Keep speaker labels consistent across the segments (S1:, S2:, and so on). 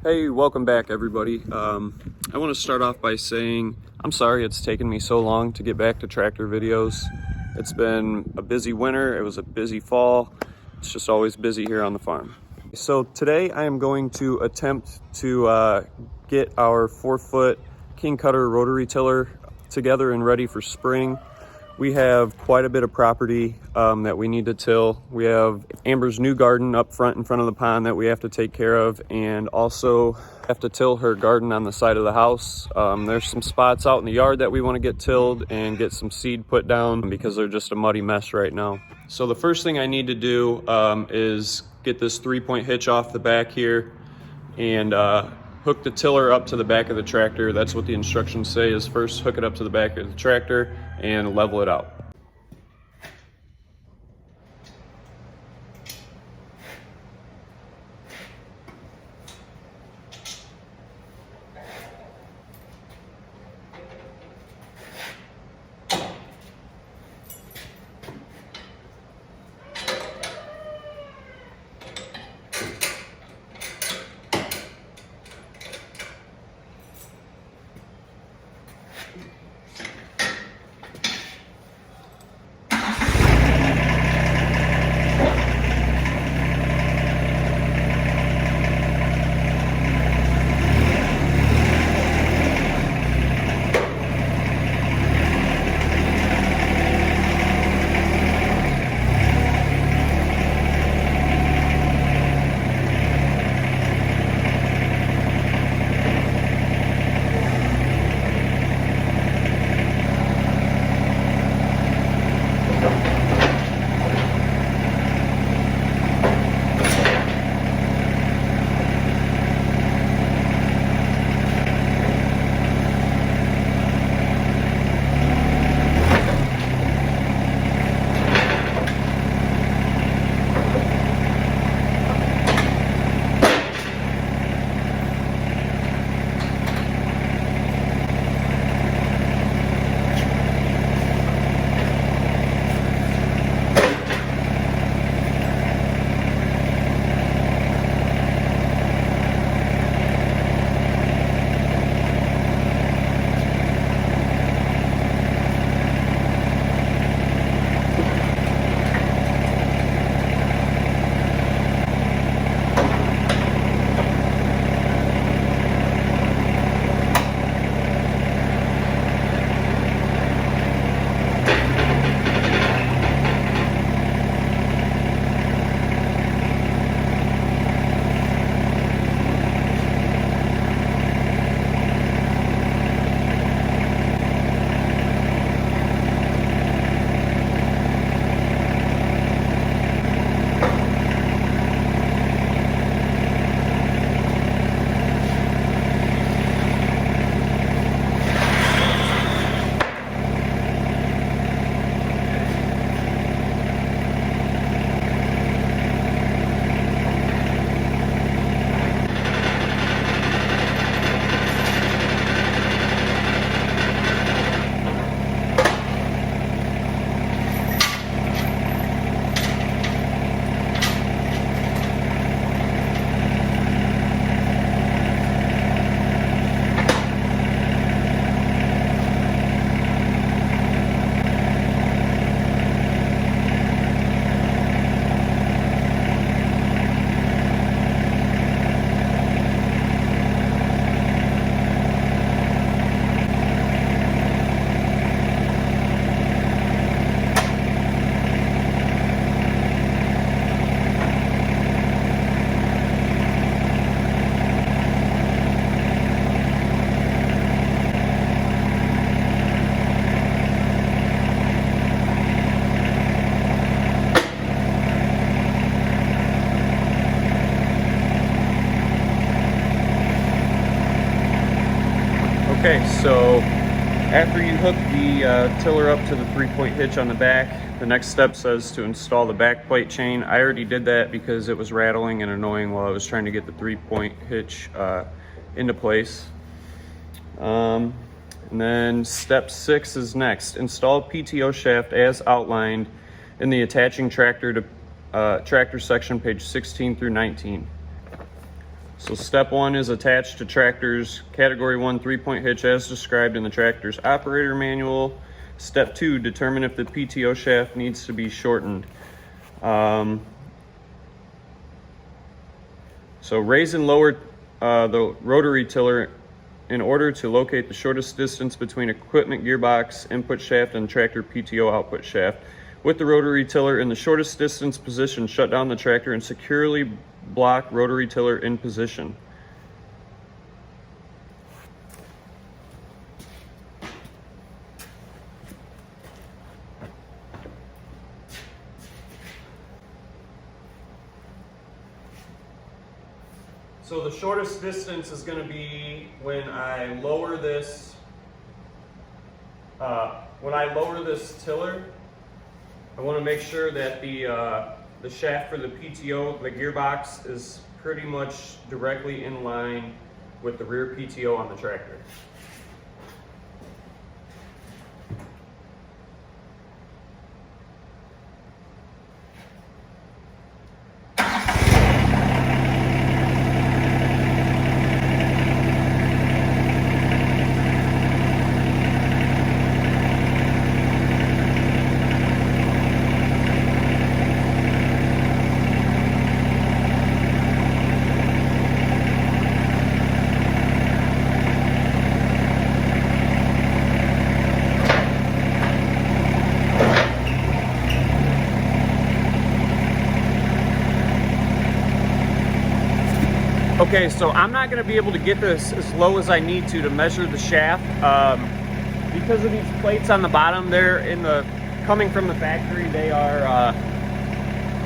S1: Hey, welcome back everybody. I want to start off by saying I'm sorry it's taken me so long to get back to tractor videos. It's been a busy winter, it was a busy fall, it's just always busy here on the farm. So today I am going to attempt to get our 4-foot King Kutter rotary tiller together and ready for spring. We have quite a bit of property that we need to till. We have Amber's new garden up front in front of the pond that we have to take care of, and also have to till her garden on the side of the house. There's some spots out in the yard that we want to get tilled and get some seed put down because they're just a muddy mess right now. So the first thing I need to do is get this 3-point hitch off the back here and hook the tiller up to the back of the tractor. That's what the instructions say, is first hook it up to the back of the tractor and level it out. Okay, so after you hook the tiller up to the 3-point hitch on the back, the next step says to install the back plate chain. I already did that because it was rattling and annoying while I was trying to get the 3-point hitch into place. And then step 6 is next. Install PTO shaft as outlined in the attaching tractor to tractor section, page 16 through 19. So step 1 is attached to tractor's category 1 3-point hitch as described in the tractor's operator manual. Step 2, determine if the PTO shaft needs to be shortened. So raise and lower the rotary tiller in order to locate the shortest distance between equipment gearbox input shaft and tractor PTO output shaft. With the rotary tiller in the shortest distance position, shut down the tractor and securely block rotary tiller in position. So the shortest distance is going to be when I lower this tiller. I want to make sure that the shaft for the PTO, the gearbox, is pretty much directly in line with the rear PTO on the tractor. Okay, so I'm not going to be able to get this as low as I need to measure the shaft because of these plates on the bottom. They're coming from the factory. They are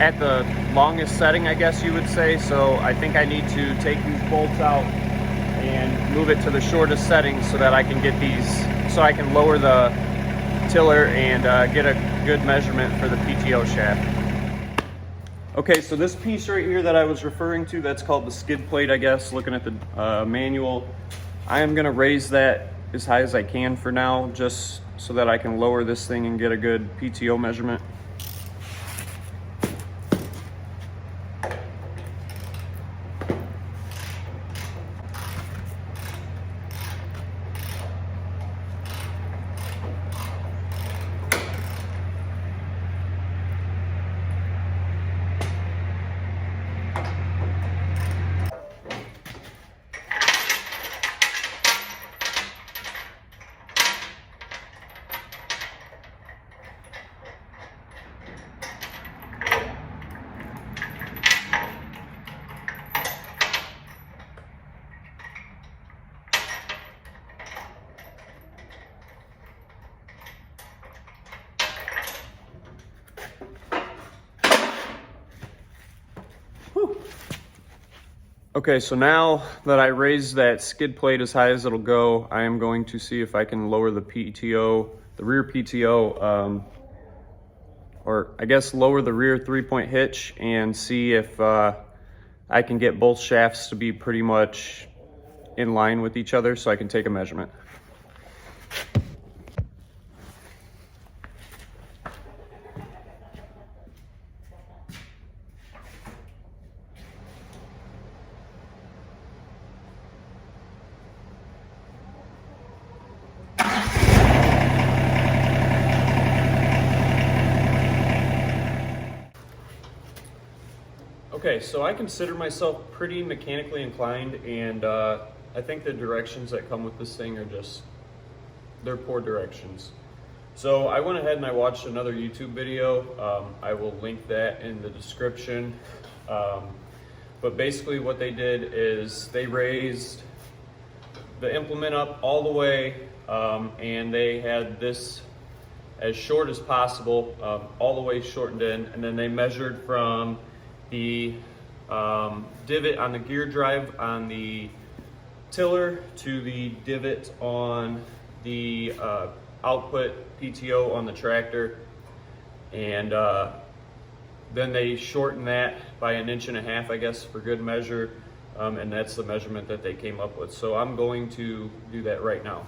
S1: at the longest setting, I guess you would say. So I think I need to take these bolts out and move it to the shortest setting so that I can get these, so I can lower the tiller and get a good measurement for the PTO shaft. Okay, so this piece right here that I was referring to, that's called the skid plate, I guess, looking at the manual. I am gonna raise that as high as I can for now, just so that I can lower this thing and get a good PTO measurement. Okay, so now that I raised that skid plate as high as it'll go, I am going to see if I can lower the PTO, the rear PTO, or I guess lower the rear 3-point hitch and see if I can get both shafts to be pretty much in line with each other so I can take a measurement. Okay, so I consider myself pretty mechanically inclined, and I think the directions that come with this thing are just, they're poor directions. So I went ahead and I watched another YouTube video. I will link that in the description. But basically what they did is they raised the implement up all the way, and they had this as short as possible, all the way shortened in, and then they measured from the divot on the gear drive on the tiller to the divot on the output PTO on the tractor, and then they shortened that by 1.5 inches, I guess, for good measure, and that's the measurement that they came up with. So I'm going to do that right now.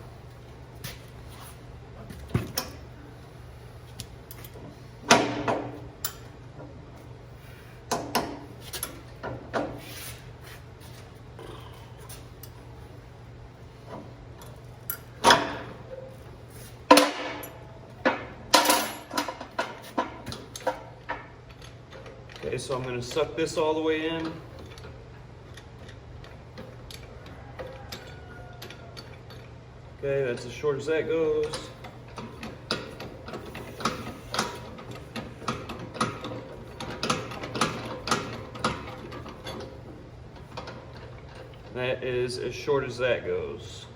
S1: Okay, so I'm gonna suck this all the way in. Okay, that's as short as that goes. That is as short as that goes.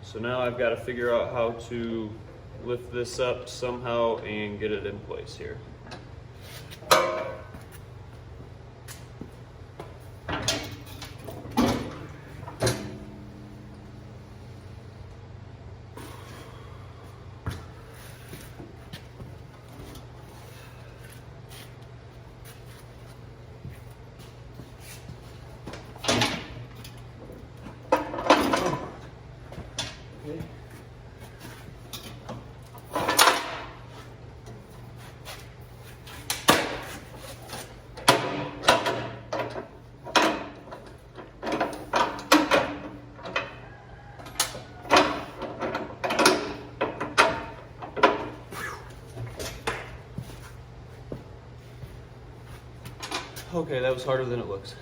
S1: So now I've got to figure out how to lift this up somehow and get it in place here. Okay, that was harder than it looks.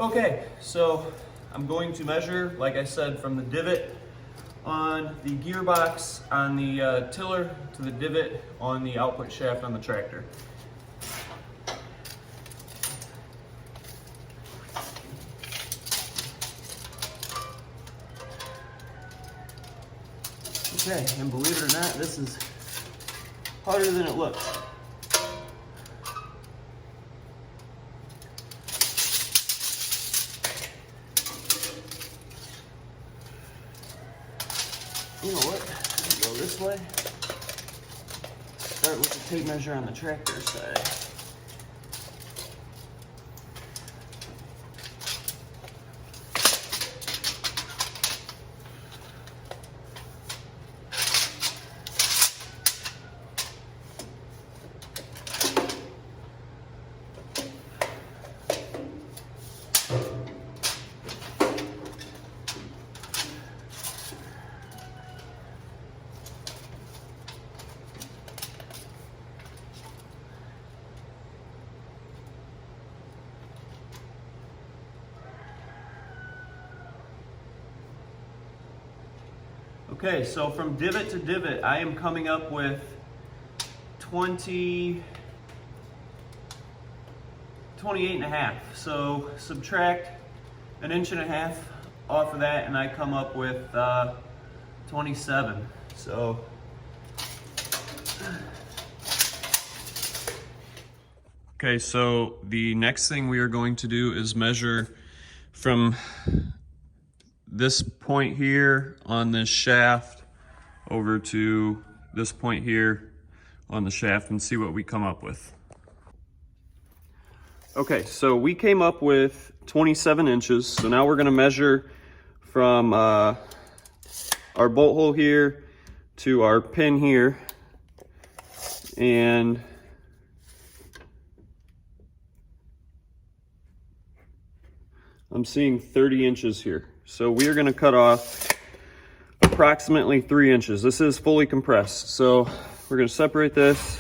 S1: Okay, so I'm going to measure, like I said, from the divot on the gearbox on the tiller to the divot on the output shaft on the tractor. Okay, and believe it or not, this is harder than it looks. You know what? I'll go this way. Start with the tape measure on the tractor side. Okay, so from divot to divot, I am coming up with 28 and a half. So subtract an inch and a half off of that and I come up with 27. So okay, so the next thing we are going to do is measure from this point here on this shaft over to this point here on the shaft and see what we come up with. Okay, so we came up with 27 inches. So now we're gonna measure from our bolt hole here to our pin here, and I'm seeing 30 inches here. So we are going to cut off approximately 3 inches. This is fully compressed. So we're going to separate this.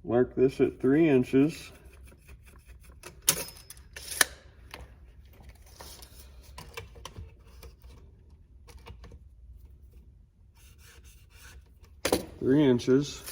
S1: Mark this at 3 inches. Three inches.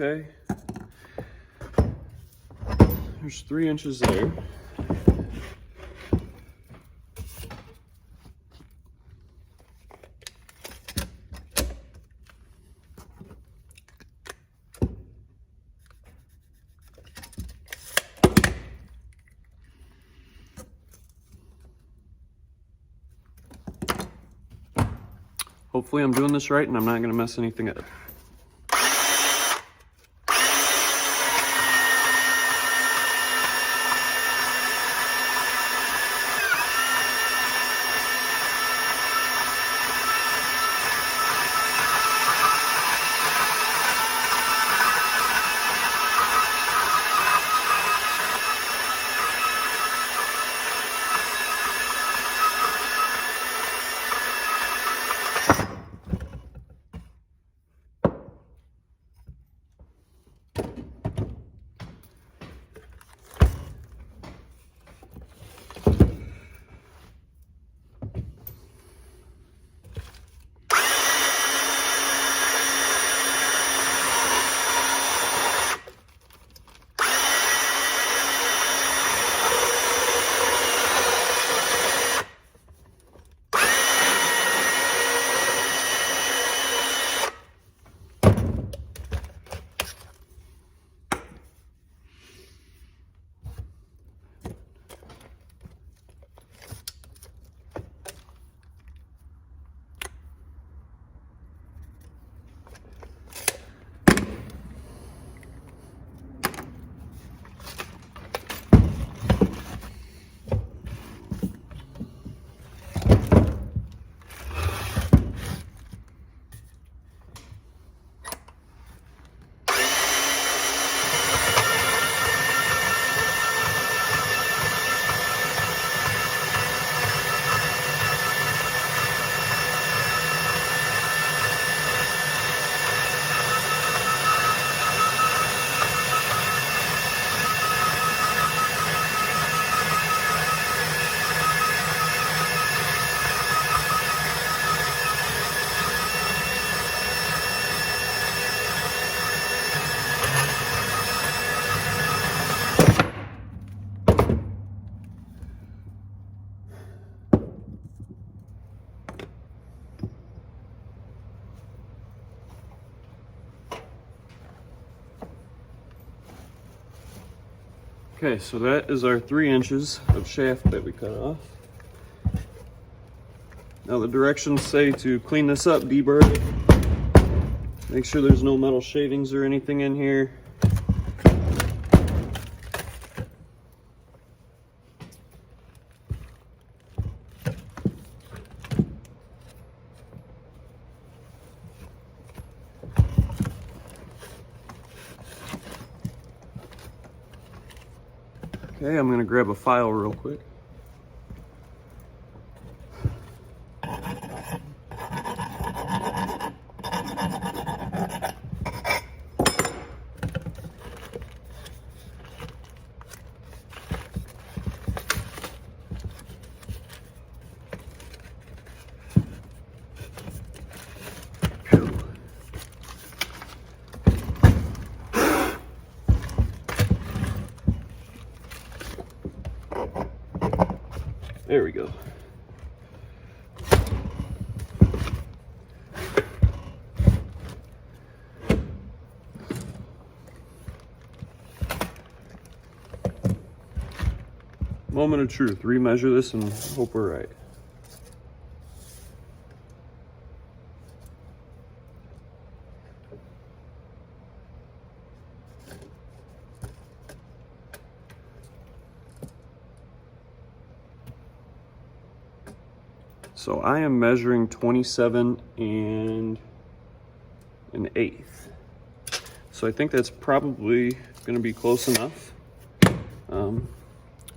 S1: okay. There's 3 inches there. Hopefully I'm doing this right and I'm not going to mess anything up. Okay, so that is our 3 inches of shaft that we cut off. Now the directions say to clean this up, deburr it. Make sure there's no metal shavings or anything in here. Okay, I'm gonna grab a file real quick. There we go. Moment of truth. Remeasure this and hope we're right. So I am measuring 27 and an eighth. So I think that's probably going to be close enough.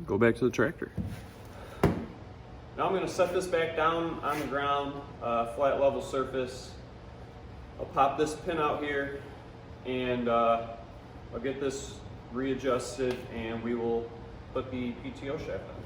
S1: Go back to the tractor. Now I'm going to set this back down on the ground, flat level surface. I'll pop this pin out here and I'll get this readjusted and we will put the PTO shaft on.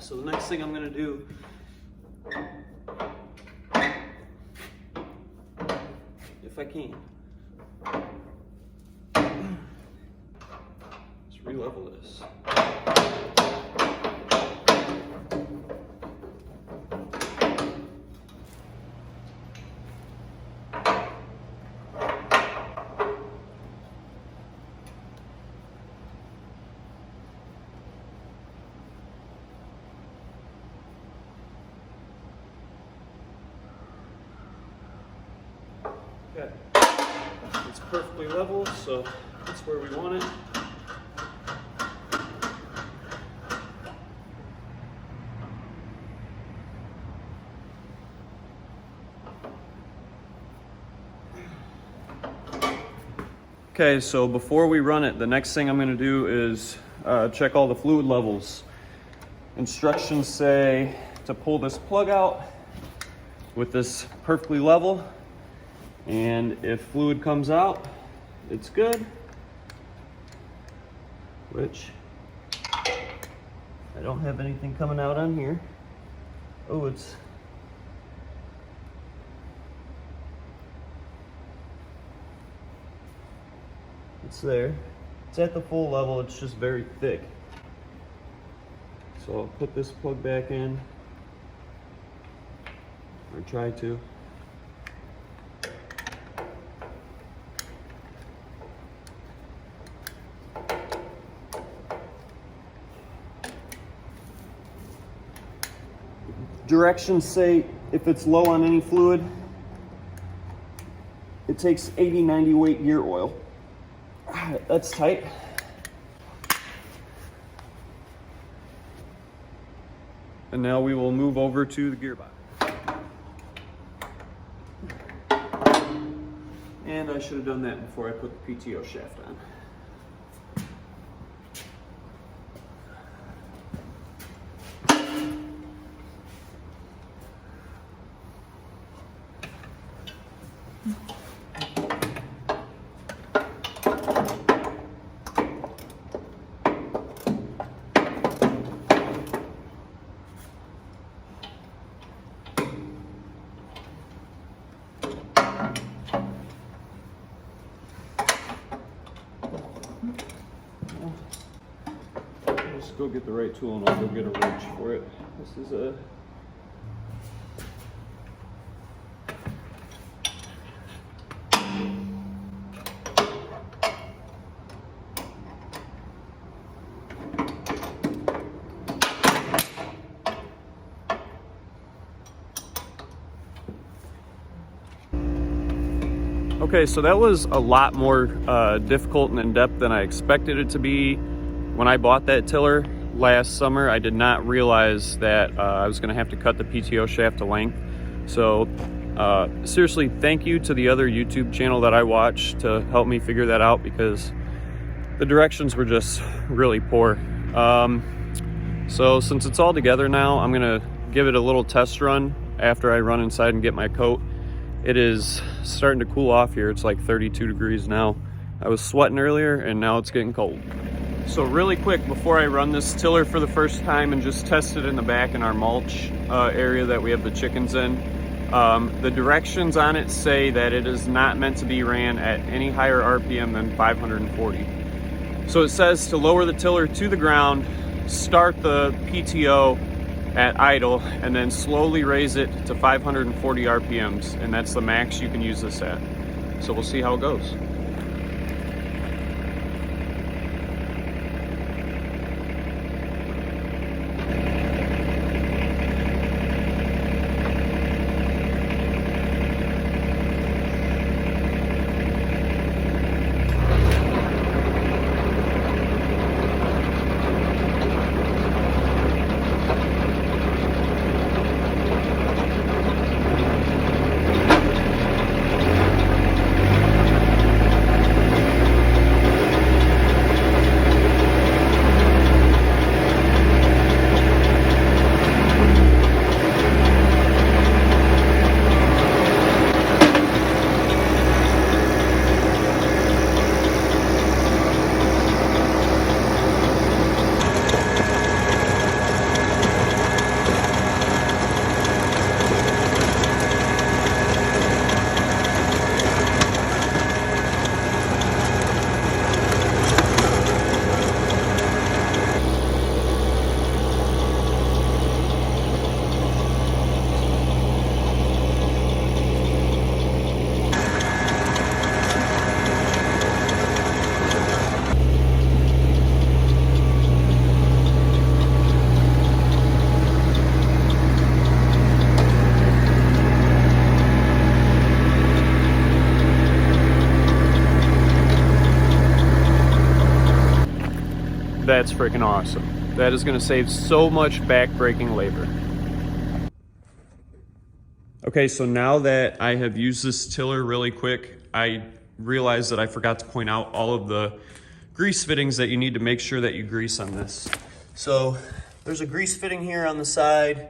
S1: so the next thing I'm gonna do, if I can, is re-level this. Okay, it's perfectly level, so that's where we want it. Okay, so before we run it, the next thing I'm going to do is check all the fluid levels. Instructions say to pull this plug out with this perfectly level, and if fluid comes out, it's good, which I don't have anything coming out on here. Oh, it's there. It's at the full level, it's just very thick. So I'll put this plug back in, or try to. Directions say if it's low on any fluid, it takes 80-90 weight gear oil. That's tight. And now we will move over to the gearbox. And I should have done that before I put the PTO shaft on. Just go get the right tool and I'll go get a wrench for it. This is a Okay, so that was a lot more difficult and in-depth than I expected it to be. When I bought that tiller last summer, I did not realize that I was gonna have to cut the PTO shaft to length. So seriously, thank you to the other YouTube channel that I watch to help me figure that out, because the directions were just really poor. So since it's all together now, I'm gonna give it a little test run after I run inside and get my coat. It is starting to cool off here. It's like 32 degrees now. I was sweating earlier and now it's getting cold. So really quick, before I run this tiller for the first time and just test it in the back in our mulch area that we have the chickens in, the directions on it say that it is not meant to be ran at any higher RPM than 540. So it says to lower the tiller to the ground, start the PTO at idle, and then slowly raise it to 540 RPMs, and that's the max you can use this at. So we'll see how it goes. that's freaking awesome. That is gonna save so much back-breaking labor. Okay, so now that I have used this tiller really quick, I realized that I forgot to point out all of the grease fittings that you need to make sure that you grease on this. So there's a grease fitting here on the side.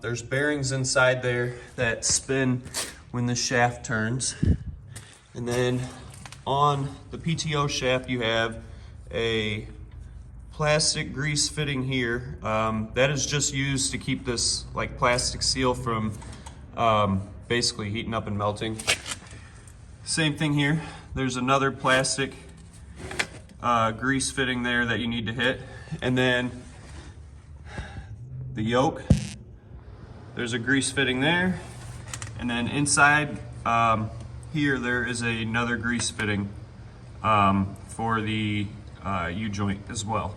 S1: There's bearings inside there that spin when the shaft turns. And then on the PTO shaft, you have a plastic grease fitting here. That is just used to keep this like plastic seal from basically heating up and melting. Same thing here. There's another plastic grease fitting there that you need to hit. And then the yoke, there's a grease fitting there. And then inside here, there is another grease fitting for the U-joint as well.